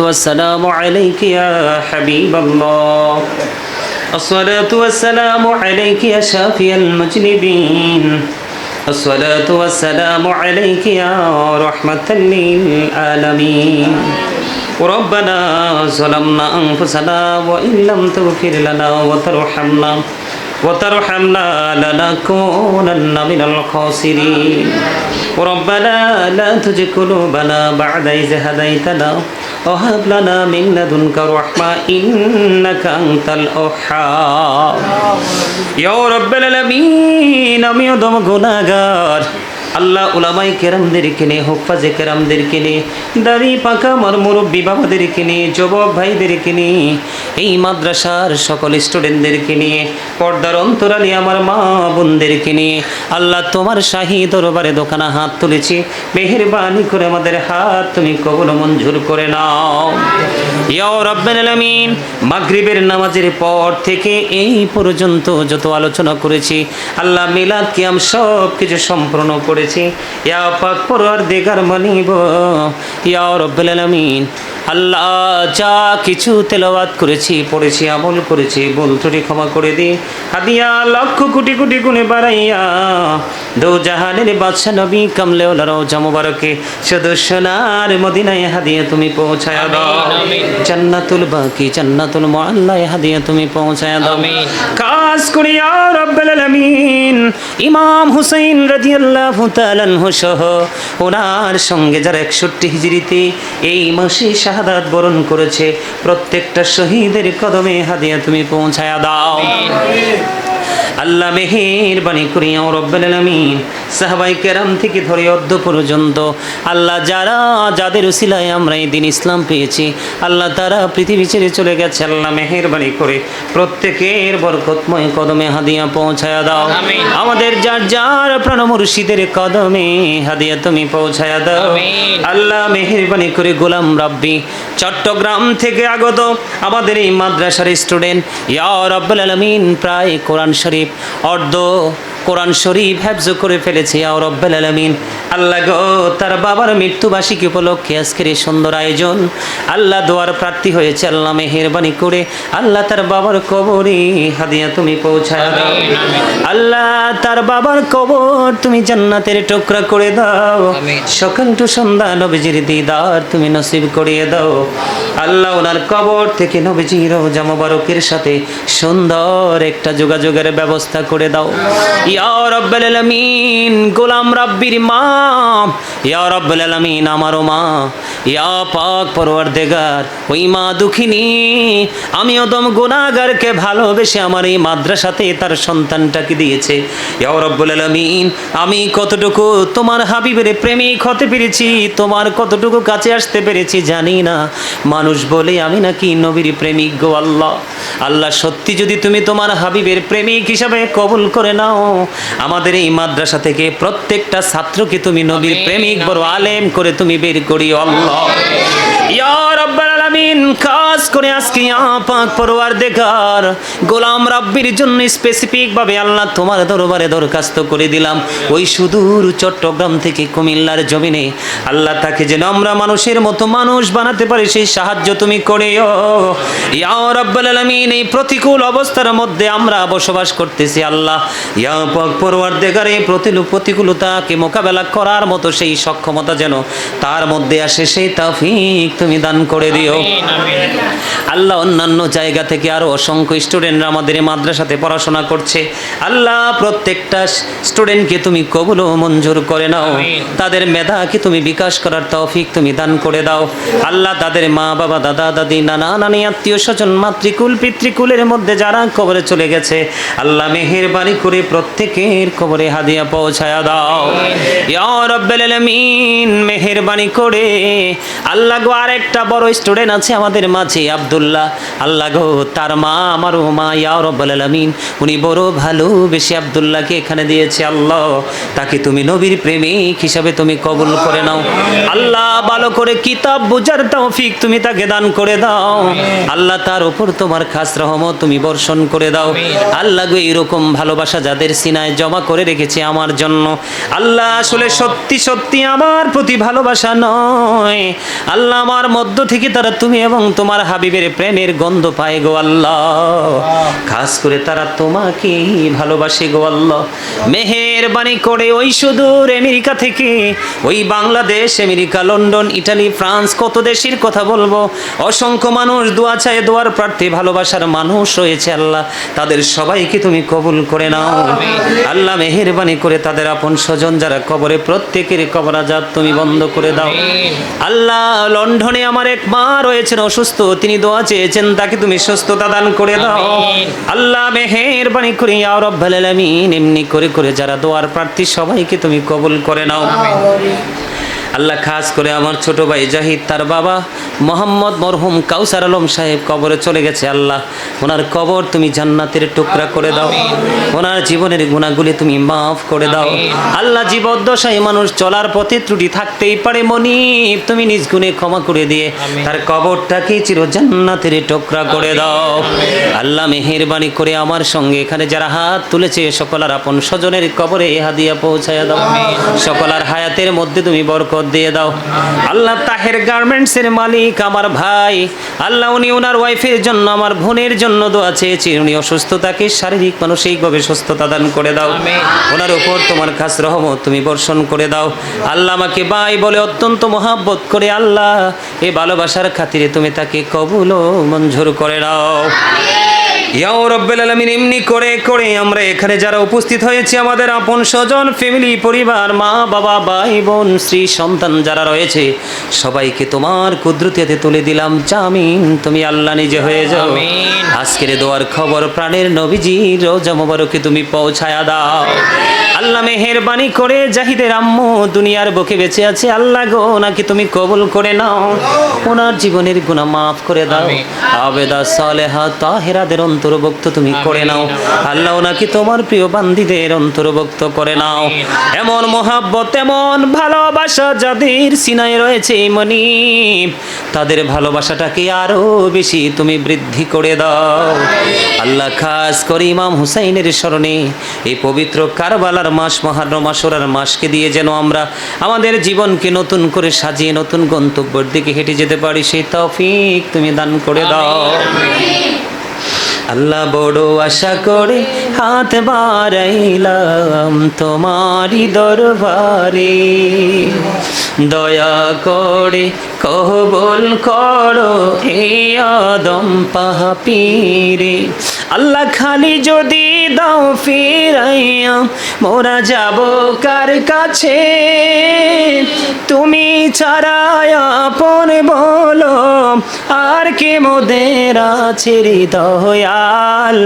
والسلام عليك يا حبيب الله الصلاة والسلام عليك يا شافي المذنبين الصلاة والسلام عليك يا رحمة للعالمين ربنا ظلمنا أنفسنا وإن لم تغفر لنا وترحمنا لنكونن من الخاسرين ربنا لا تزغ قلوبنا بعد إذ هديتنا وهب لنا من لدنك رحمة إنك أنت الوهاب يا رب العالمين আমি অদম গুনাহগার আল্লাহ উলামায়ে কেরামদেরকে নিয়ে হুফাজে কেরামদেরকে নিয়ে দাড়ি পাকা আমার মুরব্বী বাবাদেরকে নিয়ে যুবক ভাইদেরকে নিয়ে এই মাদ্রাসার সকল স্টুডেন্টদেরকে নিয়ে পর্দার অন্তরালে আমার মা বোনদেরকে নিয়ে আল্লাহ তোমার শাহী দরবারে দোকানা হাত তুলেছি মেহেরবানি করে আমাদের হাত তুমি কবুল মঞ্জুর করে নাও ইয়া রাব্বাল আলামিন মাগরিবের নামাজের পর থেকে এই পর্যন্ত যত আলোচনা করেছি আল্লাহ মিলাদ কিয়াম সব কিছু সম্পূর্ণ করেছি ইয়া পাক পরওয়ারদিগার মানিব ইয়া রাব্বাল আলামিন আল্লাহ যা কিছু তেলাওয়াত করেছি পড়েছি আমল করেছি ভুল ত্রুটি ক্ষমা করে দি হাদিয়া লক্ষ কোটি কোটি গুণে বাড়াইয়া দো জাহানের বাদশা নবী কামলেওয়ালা রওজা মুবারকে শুধু সোনার মদিনায় হাদিয়া তুমি পৌঁছায়া দাও জান্নাতুল বাকি জান্নাতুল মুআল্লায় হাদিয়া তুমি পৌঁছায়া দাও খাস করে ইয়া রাব্বাল আলামিন ইমাম হুসাইন রাদিয়াল্লাহু তাআলা আনহু সহ ওনার সঙ্গে যারা 61 হিজরিতে এই মাসে শাহাদাত বরণ করেছে প্রত্যেকটা শহীদের কদমে হাদিয়া তুমি পৌঁছায়া দাও আল্লাহ মেহেরবানি করে ইয়া রাব্বাল আলামিন সাহাবায়ে কেরাম থেকে ধরে অদ্য পর্যন্ত আল্লাহ যাদের উসিলায় আমরা এই দিন ইসলাম পেয়েছি আল্লাহ তারা পৃথিবী ছেড়ে চলে গেছে আল্লাহ মেহেরবানি করে প্রত্যেকের বরকতময় কদমে হাদিয়া পৌঁছায়া দাও আমাদের যার প্রাণ মুর্শিদের কদমে হাদিয়া তুমি পৌঁছায়া দাও আল্লাহ মেহেরবানি করে গোলাম রাব্বি চট্টগ্রাম থেকে আগত আমাদের এই মাদ্রাসার স্টুডেন্ট ইয়া রাব্বাল আলামিন প্রায় কোরআন শরীফ অর্ধ কোরআন শরীফ হেফজ করে ফেলেছে ইয়া রাব্বাল আলামিন আল্লাহ গো তার বাবার মৃত্যুবার্ষিকী উপলক্ষে আজকের এই সুন্দর আয়োজন আল্লাহ দোয়ার প্রার্থী হয়েছে আল্লাহ মেহেরবানি করে আল্লাহ তার বাবার কবরে হাদিয়া তুমি পৌঁছায় দাও আল্লাহ তার বাবার কবর তুমি জান্নাতের টুকরা করে দাও সকাল টু সন্ধ্যা নবীজির দিদার তুমি নসিব করিয়ে দাও আল্লাহ ওনার কবর থেকে নবীজির রওজা মুবারকের সাথে সুন্দর একটা যোগাযোগের ব্যবস্থা করে দাও ইয়া রাব্বাল আলামিন গোলাম রাব্বির মা ইয়া রাব্বাল আলামিন আমারও মা ইয়া পাক পরওয়ারদিগার ওই মা দুঃখিনী আমি অদম গুনাহগারকে ভালোবেসে আমার এই মাদ্রাসাতে তার সন্তানটাকে দিয়েছে ইয়া রাব্বাল আলামিন আমি কতটুকু তোমার হাবিবের প্রেমিক হতে পেরেছি তোমার কতটুকু কাছে আসতে পেরেছি জানি না মানুষ বলে আমি নাকি নবীর প্রেমিক গো আল্লাহ আল্লাহ সত্যি যদি তুমি তোমার হাবিবের প্রেমিক হিসাবে কবুল করে নাও আমাদের এই মাদ্রাসা থেকে প্রত্যেকটা ছাত্রকে তুমি নবীর প্রেমিক বড় আলেম করে তুমি বের করিও আল্লাহ ইয়া রাব্বাল আলামিন খাস করে আজকে ইয়া পাক পরওয়ারদিগার গোলাম রাব্বির জন্য স্পেসিফিক ভাবে আল্লাহ তোমার দরবারে দরখাস্ত করে দিলাম ওই সুদূর চট্টগ্রাম থেকে কুমিল্লার জমিনে আল্লাহ তাকে যেন আমরা মানুষের মতো মানুষ বানাতে পারি সেই সাহায্য তুমি করিও ইয়া রাব্বাল আলামিন এই প্রতিকূল অবস্থার মধ্যে আমরা বসবাস করতেছি আল্লাহ ইয়া পাক পরওয়ারদিগার এই প্রতিকূলতাকে মোকাবেলা করার মতো সেই সক্ষমতা যেন তার মধ্যে আসে সেই তৌফিক তুমি দান করে দিও আল্লাহ অন্যান্য জায়গা থেকে আরো অসংখ্য স্টুডেন্টরা আমাদের এই মাদ্রাসাতে পড়াশোনা করছে আল্লাহ প্রত্যেকটা স্টুডেন্টকে তুমি কবুল ও মঞ্জুর করে নাও তাদের মেধাকে তুমি বিকাশ করার তৌফিক তুমি দান করে দাও আল্লাহ তাদের মা বাবা দাদা দাদি নানা নানি আত্মীয় স্বজন মাতৃকুল পিতৃকুলের মধ্যে যারা কবরে চলে গেছে আল্লাহ মেহেরবানি করে প্রত্যেকের কবরে হাদিয়া পৌঁছায়া দাও ইয়া রাব্বাল আলামিন মেহেরবানি করে আল্লাহ গো আরেকটা বড় স্টুডেন্ট আছে আমাদের মাঝে আব্দুল্লাহ, আল্লাহ গো তার মা আমারও মা, ইয়া রাব্বুল আলামিন উনি বড় ভালোবেসে আব্দুল্লাহকে এখানে দিয়েছে। আল্লাহ তাকে তুমি নবীর প্রেমিক হিসাবে তুমি কবুল করে নাও। আল্লাহ ভালো করে কিতাব বোঝার তৌফিক তুমি তাকে দান করে দাও। আল্লাহ তার উপর তোমার খাস রহমত তুমি বর্ষণ করে দাও। আল্লাহ গো এরকম ভালোবাসা যাদের সিনায় জমা করে রেখেছে আমার জন্য, আল্লাহ আসলে সত্যি সত্যি আমার প্রতি ভালোবাসা নয় আল্লাহ, আমার মধ্য থেকে তারা তুমি এবং তোমার হাবিবের প্রেমের গন্ধ পায় গো আল্লাহ। খাস করে তারা তোমাকে ভালোবাসে গো আল্লাহ। মেহেরবানি করে ওই সুদূর আমেরিকা থেকে, ওই Bangladesh, America, London, Italy, France, কত দেশের কথা বলবো, অসংখ্য মানুষ দোয়া চায়, দোয়ার প্রার্থী, ভালোবাসার মানুষ রয়েছে আল্লাহ, তাদের সবাইকে তুমি কবুল করে নাও আল্লাহ। মেহেরবানি করে তাদের আপন স্বজন যারা কবরে, প্রত্যেকের কবর আযাব তুমি বন্ধ করে দাও আল্লাহ। লন্ডনে আমার এক মা রয়েছেন অসুস্থ, তিনি দোয়া চেয়েছেন, তাকে তুমি সুস্থতা দান করে দাও আল্লাহ। মেহেরবানি করে ইয়া রাব্বুল আলামিন এমনি করে করে যারা দোয়ার প্রার্থী সবাইকে তুমি কবুল করে নাও আল্লাহ। খাস করে আমার ছোট ভাই জাহিদ, তার বাবা মোহাম্মদ মরহুম কাউসার আলম সাহেব কবরে চলে গেছে আল্লাহ, ওনার কবর তুমি জান্নাতের টুকরা করে দাও, ওনার জীবনের গুনাহগুলি তুমি মাফ করে দাও আল্লাহ। জীবদ্দশায় মানুষ চলার পথে ত্রুটি থাকতেই পারে, মনিব তুমি নিজ গুণে ক্ষমা করে দিয়ে তার কবরটাকে চির জান্নাতের টুকরা করে দাও আল্লাহ। মেহেরবানি করে আমার সঙ্গে এখানে যারা হাত তুলেছে সকলের আপন স্বজনের কবরে হাদিয়া পৌঁছায়া দাও, সকলের হায়াতের মধ্যে তুমি বরকত দিয়ে দাও আল্লাহ। তাহের গার্মেন্টস এর মালিক আমার ভাই আল্লাহ, উনি ওনার ওয়াইফের জন্য, আমার বোনের জন্য দোয়া চেয়েছে, উনি অসুস্থ, তাকে শারীরিক মানসিকভাবে সুস্থতা দান করে দাও, ওনার উপর তোমার খাস রহমত তুমি বর্ষণ করে দাও আল্লাহ। আমাকে ভাই বলে অত্যন্ত মহাব্বত করে আল্লাহ, এই ভালোবাসার খাতিরে তুমি তাকে কবুল ও মঞ্জুর করে নাও ইয়া রাব্বুল আলামিন। এমনি করে করে আমরা এখানে যারা উপস্থিত হয়েছি, আমাদের আপন স্বজন, ফ্যামিলি, পরিবার, মা বাবা, ভাই বোন, স্ত্রী, সন্তান যারা রয়েছে সবাইকে তোমার কুদরতিতে তুলে দিলাম, জামিন তুমি আল্লাহ নিজে হয়ে যাও। আজকের দোয়ার খবর প্রাণের নবীজি রোজা মোবারকে তুমি পৌঁছায়া দাও আল্লাহ। মেহেরবানি করে জাহিদের আম্মু দুনিয়ার বুকে বেঁচে আছে আল্লাহ গো, নাকি তুমি কবুল করে নাও, ওনার জীবনের গুনাহ মাফ করে দাও, আবেদা সালেহা তাহেরাদের অন্তর্ভুক্ত তুমি করে নাও আল্লাহ, ওনাকে তোমার প্রিয় বান্দীদের অন্তর্ভুক্ত করে নাও। এমন মহাব্বত, এমন ভালোবাসা যাদের সিনায় রয়েছে মনিব, তাদের ভালোবাসাটাকে আরো বেশি তুমি বৃদ্ধি করে দাও আল্লাহ। খাস করে ইমাম হুসাইনের স্মরণে এই পবিত্র কারবালার মাস, মুহররম আশুরার মাসকে দিয়ে যেন আমরা আমাদের জীবনকে নতুন করে সাজিয়ে নতুন গন্তব্যের দিকে হেঁটে যেতে পারি, সেই তৌফিক তুমি দান করে দাও আল্লাহ। বড় আশা করে হাত বাড়াইলাম তোমারি দরবারে, দয়া করে কবুল করো এই আদম পাপীরে আল্লাহ। খালি যদি দাও ফিরাইয়া মোরা যাব কার কাছে, তুমি ছাড়া আপন বলো আর কি মোদের আছে হৃদয়াল,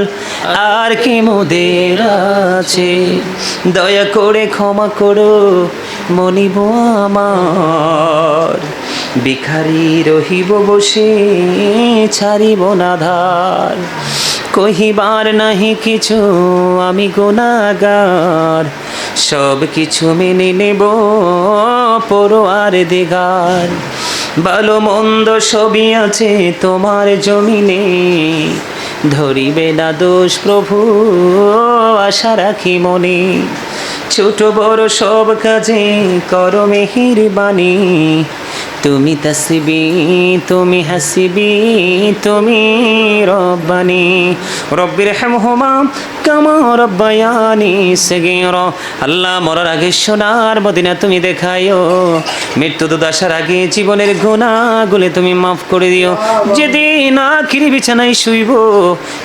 আর কি মোদের আছে, দয়া করে ক্ষমা করো মনিব আমার, ভিখারি রহিব বসে ছাড়িব না ধার, কহিবার নাহি কিছু আমি গুনাহগার, সব কিছু মেনে নেব পরোয়ার দিগার, ভালো মন্দ সবই আছে তোমার জমিনে, ধরিবে না দোষ প্রভু আশা রাখি মনে, ছোট বড় সব কাজে করো মেহেরবানি, তুমি তাসবি তুমি হাসিবি তুমি রব্বানি, রব্বির হামহুমা কামা রব্বায়ানি সগীরা। আল্লাহ মরার আগে সোনার মদিনা তুমি দেখাইও, মৃত্যু দশার আগে জীবনের গুনাহগুলো তুমি মাফ করে দিও, যেদিন আখিরি বিছানায় শুইব,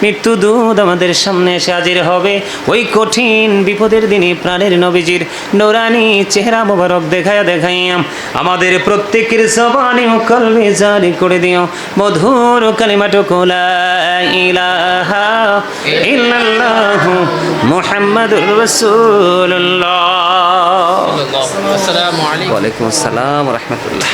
মৃত্যু দূত আমাদের সামনে এসে হাজির হবে, ওই কঠিন বিপদের দিনে প্রাণের নবীজির নূরানি চেহারা মোবারক দেখায়া দেখাইয়া আমাদের প্রত্যেকের জবানে ও কলবে জারি করে দিও মধুর কালিমাটুকু লা ইলাহা ইল্লাল্লাহু মুহাম্মাদুর রাসূলুল্লাহ। আসসালামু আলাইকুম। ওয়া আলাইকুম আসসালাম ওয়া রাহমাতুল্লাহ।